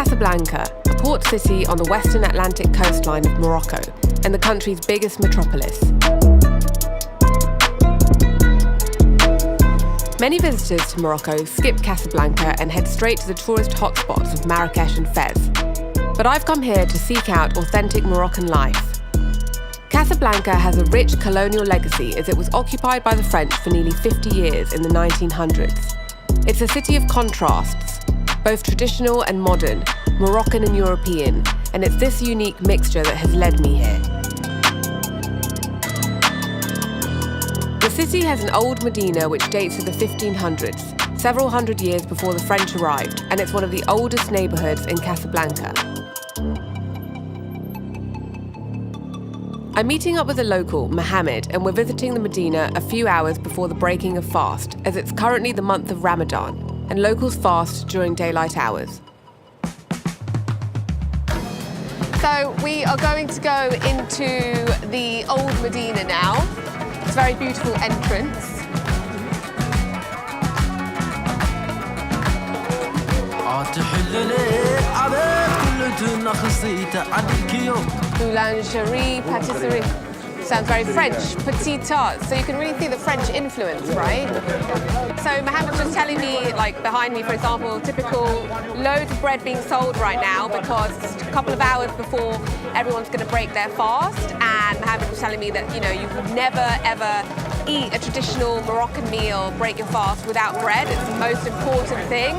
Casablanca, a port city on the western Atlantic coastline of Morocco and the country's biggest metropolis. Many visitors to Morocco skip Casablanca and head straight to the tourist hotspots of Marrakesh and Fez. But I've come here to seek out authentic Moroccan life. Casablanca has a rich colonial legacy as it was occupied by the French for nearly 50 years in the 1900s. It's a city of contrasts, both traditional and modern, Moroccan and European, and it's this unique mixture that has led me here. The city has an old Medina which dates to the 1500s, several hundred years before the French arrived, and it's one of the oldest neighborhoods in Casablanca. I'm meeting up with a local, Mohammed, and we're visiting the Medina a few hours before the breaking of fast, as it's currently the month of Ramadan, and locals fast during daylight hours. So we are going to go into the old Medina now. It's a very beautiful entrance. Boulangerie, patisserie. Sounds very French. Petit tarts. So you can really see the French influence, right? So Mohammed's just telling me, like behind me, for example, typical loads of bread being sold right now because it's a couple of hours before everyone's going to break their fast. And Mohammed was telling me that, you know, you would never, ever eat a traditional Moroccan meal, break your fast without bread. It's the most important thing.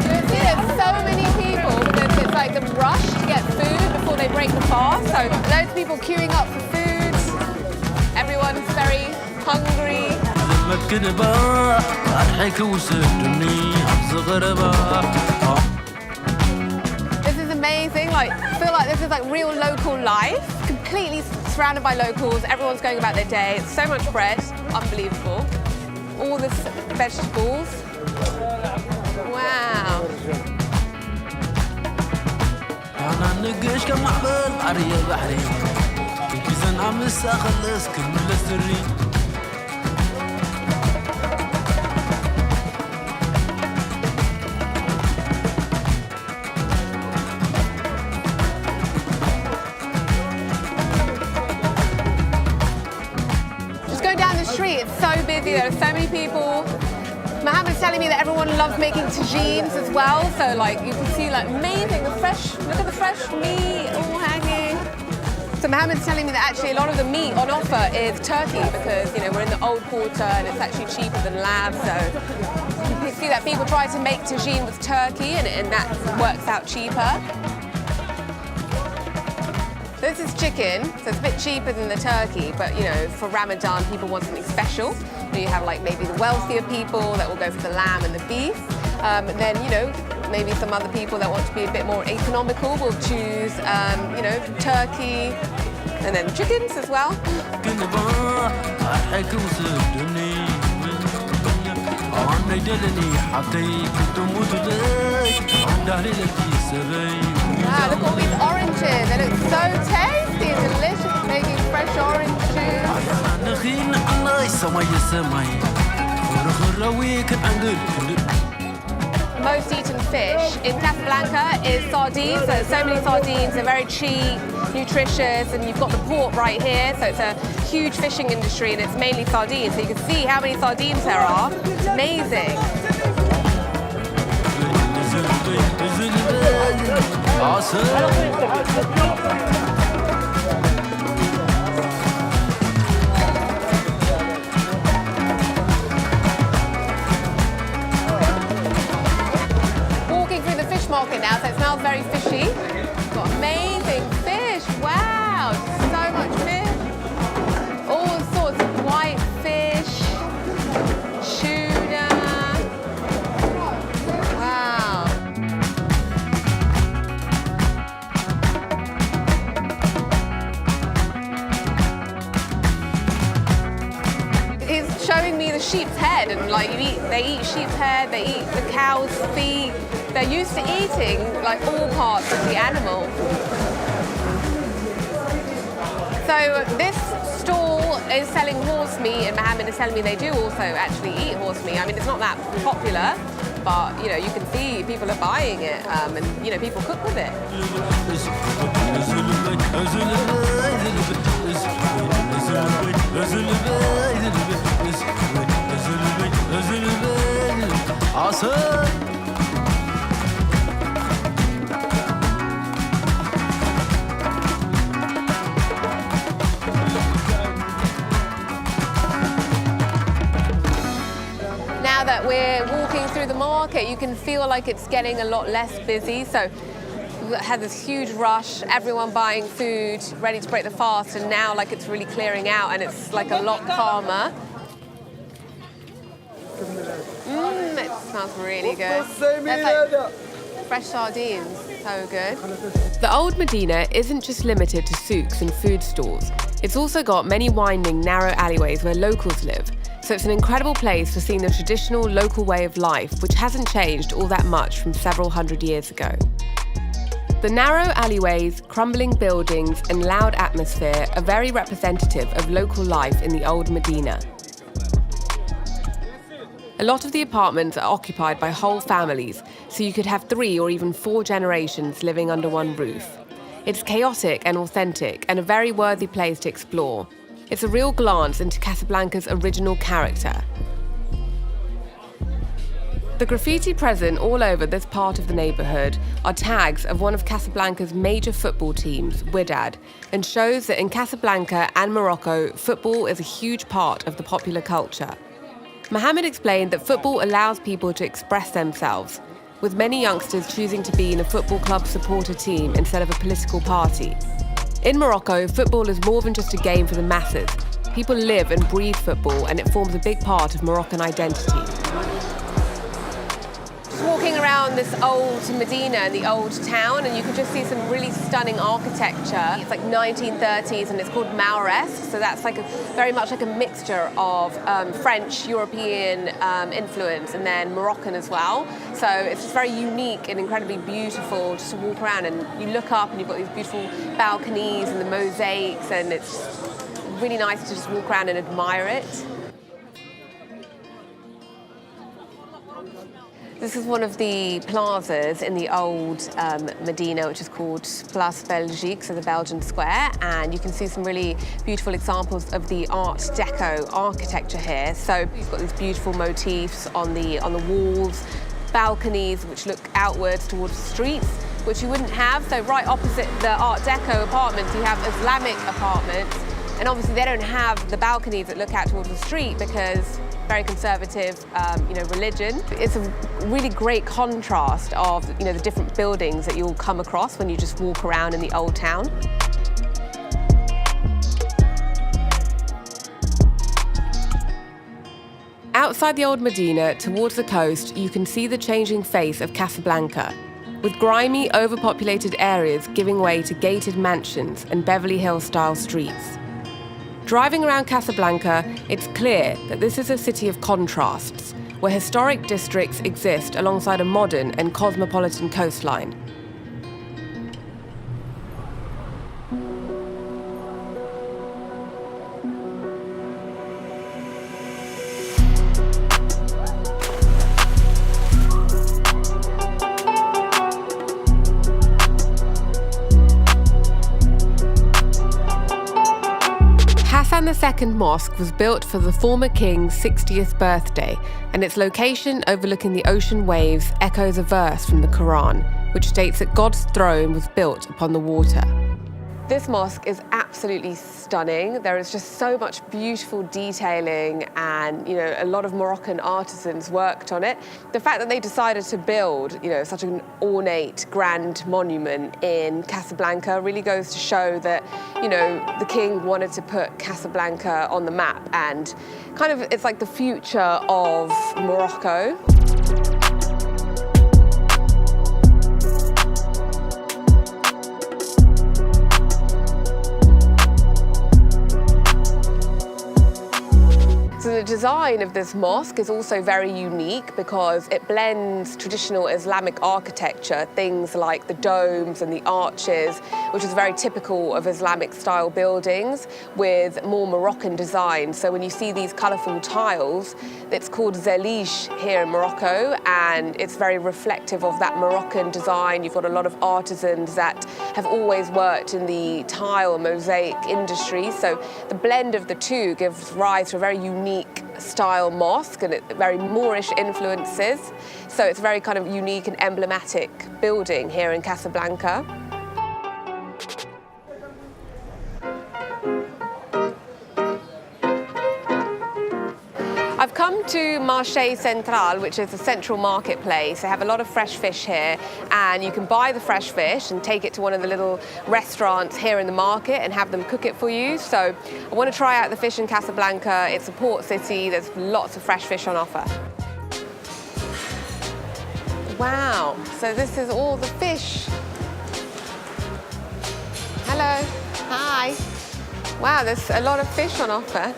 You see there's so many people because it's like a rush to get food before they break the fast. So loads of people queuing up for food. Everyone's very hungry. This is amazing. Like, I feel like this is like real local life. Completely surrounded by locals. Everyone's going about their day. It's so much bread. Unbelievable. All the vegetables. Wow. Just go down the street, it's so busy, there are so many people. Mohammed's telling me that everyone loves making tagines as well, so like you can see like amazing, the fresh, look at the fresh meat all hanging. So Mohammed's telling me that actually a lot of the meat on offer is turkey because, you know, we're in the old quarter and it's actually cheaper than lamb, so you can see that people try to make tagine with turkey and that works out cheaper. This is chicken, so it's a bit cheaper than the turkey, but you know, for Ramadan, people want something special. You have like maybe the wealthier people that will go for the lamb and the beef. And then, you know, maybe some other people that want to be a bit more economical will choose, you know, turkey and then chickens as well. Wow, look at all these oranges. They look so tasty and delicious, making fresh orange juice. Most eaten fish in Casablanca is sardines. So there's so many sardines, they're very cheap, nutritious, and you've got the port right here, so it's a huge fishing industry and it's mainly sardines. So you can see how many sardines there are. It's amazing. Walking through the fish market now, so it smells very fishy. Got amazing fish, wow, so much fish. All sorts of white fish, tuna. Wow. He's showing me the sheep's head, and like they eat sheep's head, they eat the cow's feet. They're used to eating like all parts of the animal. So this stall is selling horse meat, and Mohammed is telling me they do also actually eat horse meat. I mean, it's not that popular, but you know, you can see people are buying it, and you know, people cook with it. Awesome. Now that we're walking through the market, you can feel like it's getting a lot less busy. So we had this huge rush, everyone buying food, ready to break the fast, and now like it's really clearing out and it's like a lot calmer. It smells really good. That's like fresh sardines, so good. The Old Medina isn't just limited to souks and food stalls. It's also got many winding, narrow alleyways where locals live. So it's an incredible place for seeing the traditional local way of life, which hasn't changed all that much from several hundred years ago. The narrow alleyways, crumbling buildings, and loud atmosphere are very representative of local life in the Old Medina. A lot of the apartments are occupied by whole families, so you could have 3 or even 4 generations living under one roof. It's chaotic and authentic, and a very worthy place to explore. It's a real glance into Casablanca's original character. The graffiti present all over this part of the neighbourhood are tags of one of Casablanca's major football teams, Wydad, and shows that in Casablanca and Morocco, football is a huge part of the popular culture. Mohammed explained that football allows people to express themselves, with many youngsters choosing to be in a football club supporter team instead of a political party. In Morocco, football is more than just a game for the masses. People live and breathe football, and it forms a big part of Moroccan identity. Walking around this old Medina and the old town, and you can just see some really stunning architecture. It's like 1930s, and it's called RAWEST, so that's like very much like a mixture of French, European influence, and then Moroccan as well. So it's just very unique and incredibly beautiful just to walk around, and you look up and you've got these beautiful balconies and the mosaics, and it's really nice to just walk around and admire it. This is one of the plazas in the old Medina, which is called Place Belgique, so the Belgian Square, and you can see some really beautiful examples of the Art Deco architecture here. So you've got these beautiful motifs on the walls, balconies which look outwards towards the streets, which you wouldn't have. So right opposite the Art Deco apartments, you have Islamic apartments, and obviously they don't have the balconies that look out towards the street because very conservative, religion. It's a really great contrast of, the different buildings that you'll come across when you just walk around in the old town. Outside the old Medina, towards the coast, you can see the changing face of Casablanca, with grimy, overpopulated areas giving way to gated mansions and Beverly Hills-style streets. Driving around Casablanca, it's clear that this is a city of contrasts, where historic districts exist alongside a modern and cosmopolitan coastline. The second mosque was built for the former king's 60th birthday, and its location overlooking the ocean waves echoes a verse from the Quran, which states that God's throne was built upon the water. This mosque is absolutely stunning. There is just so much beautiful detailing, and a lot of Moroccan artisans worked on it. The fact that they decided to build such an ornate, grand monument in Casablanca really goes to show that the king wanted to put Casablanca on the map, and kind of it's like the future of Morocco. So the design of this mosque is also very unique because it blends traditional Islamic architecture, things like the domes and the arches, which is very typical of Islamic style buildings, with more Moroccan design. So when you see these colourful tiles, it's called zellige here in Morocco, and it's very reflective of that Moroccan design. You've got a lot of artisans that have always worked in the tile mosaic industry. So the blend of the two gives rise to a very unique style mosque and very Moorish influences. So it's a very kind of unique and emblematic building here in Casablanca. I've come to Marché Central, which is a central marketplace. They have a lot of fresh fish here, and you can buy the fresh fish and take it to one of the little restaurants here in the market and have them cook it for you. So I want to try out the fish in Casablanca. It's a port city. There's lots of fresh fish on offer. Wow, so this is all the fish. Hello, hi. Wow, there's a lot of fish on offer.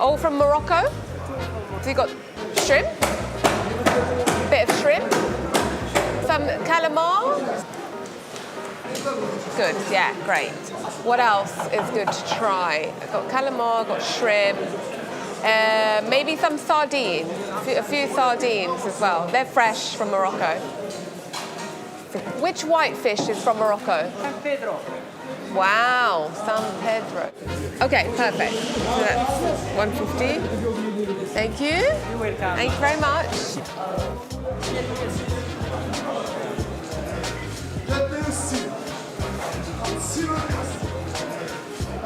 All from Morocco. So you got shrimp, a bit of shrimp, some calamar. Good, yeah, great. What else is good to try? I've got calamar, got shrimp, maybe some sardines, a few sardines as well. They're fresh from Morocco. Which white fish is from Morocco? San Pedro. Wow, San Pedro. Okay, perfect. So that's 150. Thank you. You're welcome. Thank you very much.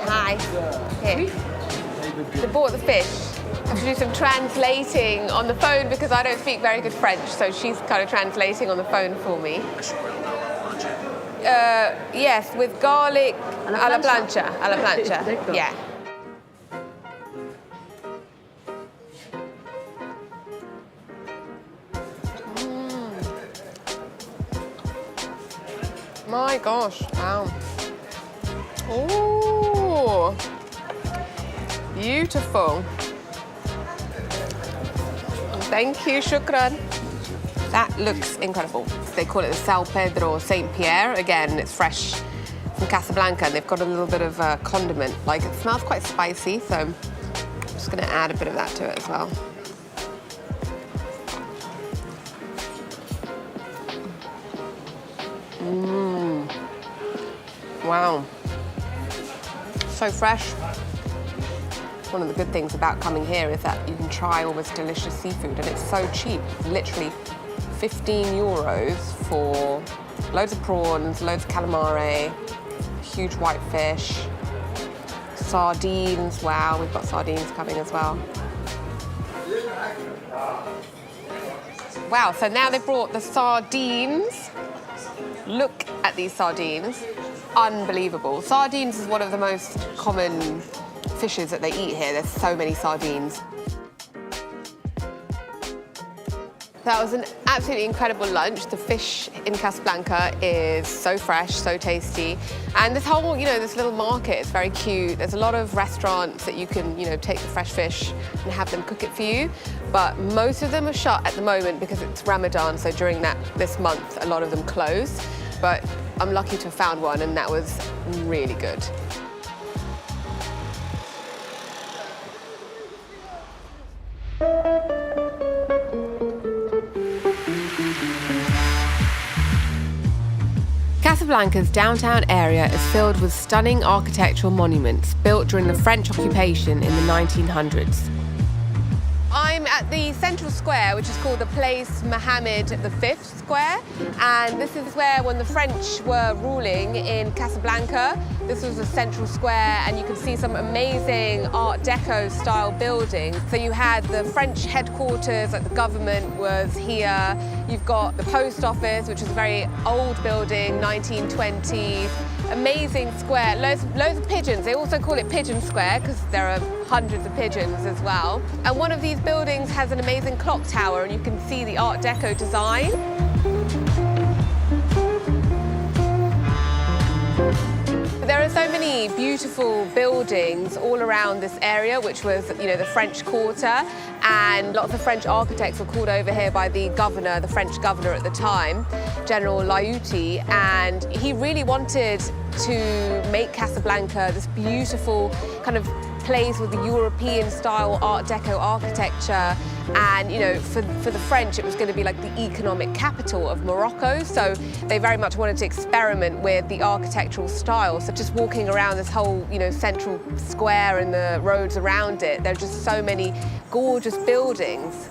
Hi. Here. They bought the fish. I have to do some translating on the phone because I don't speak very good French, so she's kind of translating on the phone for me. Yes, with garlic a la plancha. A la plancha. Yeah. My gosh, wow. Ooh, beautiful. Thank you, shukran. That looks incredible. They call it the San Pedro Saint Pierre. Again, it's fresh from Casablanca, and they've got a little bit of condiment. Like, it smells quite spicy, so I'm just gonna add a bit of that to it as well. Wow. So fresh. One of the good things about coming here is that you can try all this delicious seafood, and it's so cheap. Literally 15 euros for loads of prawns, loads of calamari, huge white fish, sardines. Wow, we've got sardines coming as well. Wow, so now they've brought the sardines. Look at these sardines. Unbelievable. Sardines is one of the most common fishes that they eat here. There's so many sardines. That was an absolutely incredible lunch. The fish in Casablanca is so fresh, so tasty. And this whole, this little market is very cute. There's a lot of restaurants that you can, take the fresh fish and have them cook it for you. But most of them are shut at the moment because it's Ramadan, so during this month, a lot of them close. But I'm lucky to have found one, and that was really good. Casablanca's downtown area is filled with stunning architectural monuments built during the French occupation in the 1900s. I'm at the central square, which is called the Place Mohammed V Square, and this is where, when the French were ruling in Casablanca, this was the central square, and you can see some amazing Art Deco style buildings. So you had the French headquarters, like the government was here. You've got the post office, which is a very old building, 1920s. Amazing square, loads of pigeons. They also call it Pigeon Square because there are hundreds of pigeons as well. And one of these buildings has an amazing clock tower, and you can see the Art Deco design. There are so many beautiful buildings all around this area, which was, the French Quarter, and lots of French architects were called over here by the governor, the French governor at the time, General Layouti, and he really wanted to make Casablanca this beautiful kind of place with the European-style Art Deco architecture. And, for the French, it was going to be like the economic capital of Morocco. So they very much wanted to experiment with the architectural style. So just walking around this whole, central square and the roads around it, there are just so many gorgeous buildings.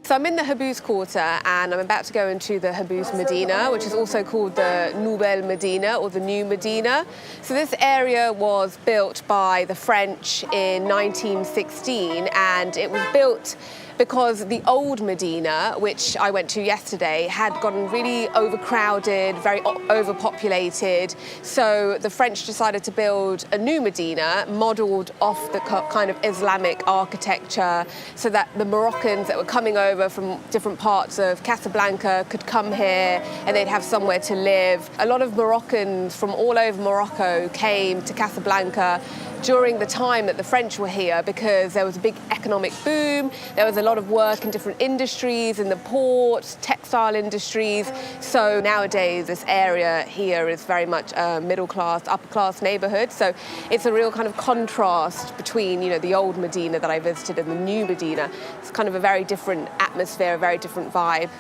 So I'm in the Habous Quarter and I'm about to go into the Habous Medina, which is also called the Nouvelle Medina or the New Medina. So this area was built by the French in 1916, and it was built because the old Medina, which I went to yesterday, had gotten really overcrowded, very overpopulated. So the French decided to build a new Medina, modelled off the kind of Islamic architecture, so that the Moroccans that were coming over from different parts of Casablanca could come here and they'd have somewhere to live. A lot of Moroccans from all over Morocco came to Casablanca during the time that the French were here because there was a big economic boom. There was a lot of work in different industries, in the ports, textile industries. So nowadays this area here is very much a middle class, upper class neighborhood. So it's a real kind of contrast between, the old Medina that I visited and the new Medina. It's kind of a very different atmosphere, a very different vibe.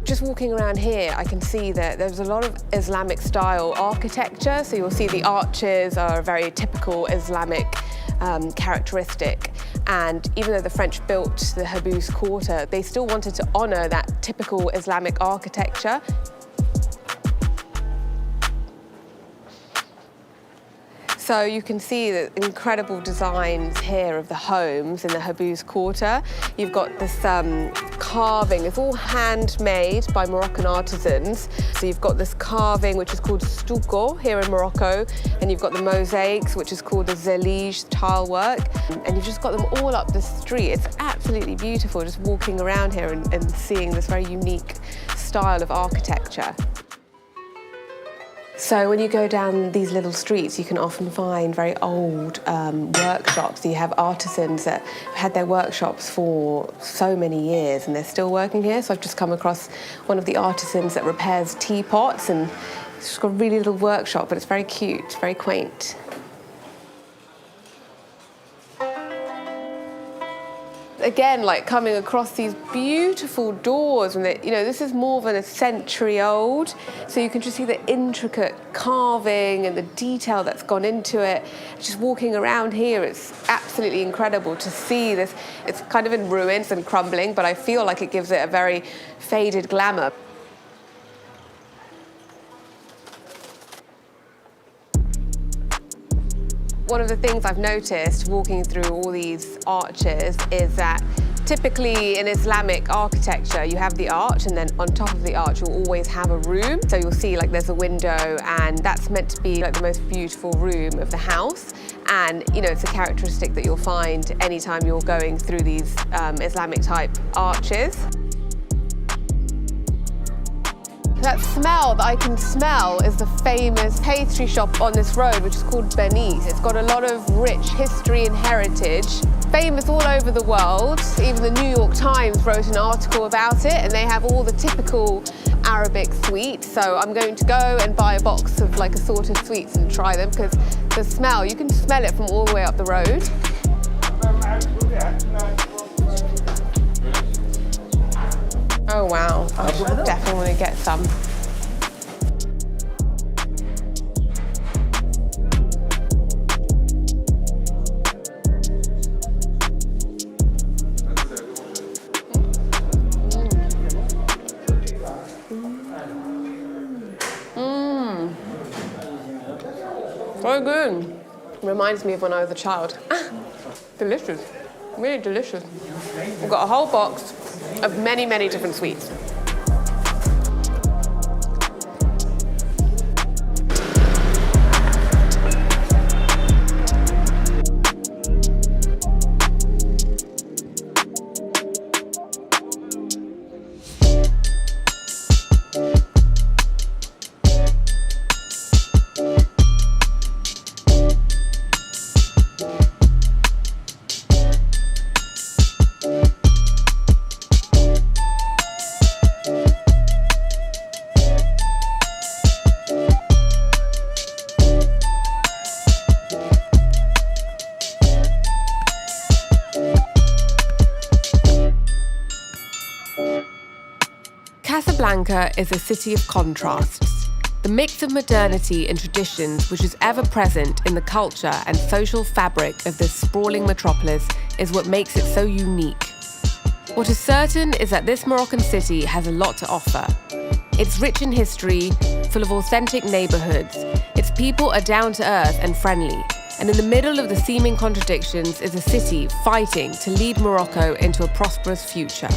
Just walking around here, I can see that there's a lot of Islamic style architecture. So you'll see the arches are a very typical Islamic characteristic. And even though the French built the Habous Quarter, they still wanted to honor that typical Islamic architecture. So you can see the incredible designs here of the homes in the Habous Quarter. You've got this carving. It's all handmade by Moroccan artisans. So you've got this carving, which is called stucco here in Morocco, and you've got the mosaics, which is called the zelige tile work, and you've just got them all up the street. It's absolutely beautiful just walking around here and seeing this very unique style of architecture. So when you go down these little streets, you can often find very old workshops. You have artisans that have had their workshops for so many years and they're still working here. So I've just come across one of the artisans that repairs teapots, and it's just got a really little workshop, but it's very cute, very quaint. Again, like coming across these beautiful doors, and this is more than a century old, so you can just see the intricate carving and the detail that's gone into it. Just walking around here, it's absolutely incredible to see this. It's kind of in ruins and crumbling, but I feel like it gives it a very faded glamour. One of the things I've noticed walking through all these arches is that typically in Islamic architecture, you have the arch, and then on top of the arch, you'll always have a room. So you'll see like there's a window, and that's meant to be like the most beautiful room of the house. And it's a characteristic that you'll find anytime you're going through these Islamic type arches. That smell that I can smell is the famous pastry shop on this road, which is called Benny's. It's got a lot of rich history and heritage, famous all over the world. Even the New York Times wrote an article about it, and they have all the typical Arabic sweets. So I'm going to go and buy a box of like assorted sweets and try them, because the smell, you can smell it from all the way up the road. Oh wow, I should definitely get some. So good. Reminds me of when I was a child. Delicious, really delicious. We've got a whole box of many, many different sweets. Casablanca is a city of contrasts. The mix of modernity and traditions which is ever present in the culture and social fabric of this sprawling metropolis is what makes it so unique. What is certain is that this Moroccan city has a lot to offer. It's rich in history, full of authentic neighborhoods. Its people are down to earth and friendly. And in the middle of the seeming contradictions is a city fighting to lead Morocco into a prosperous future.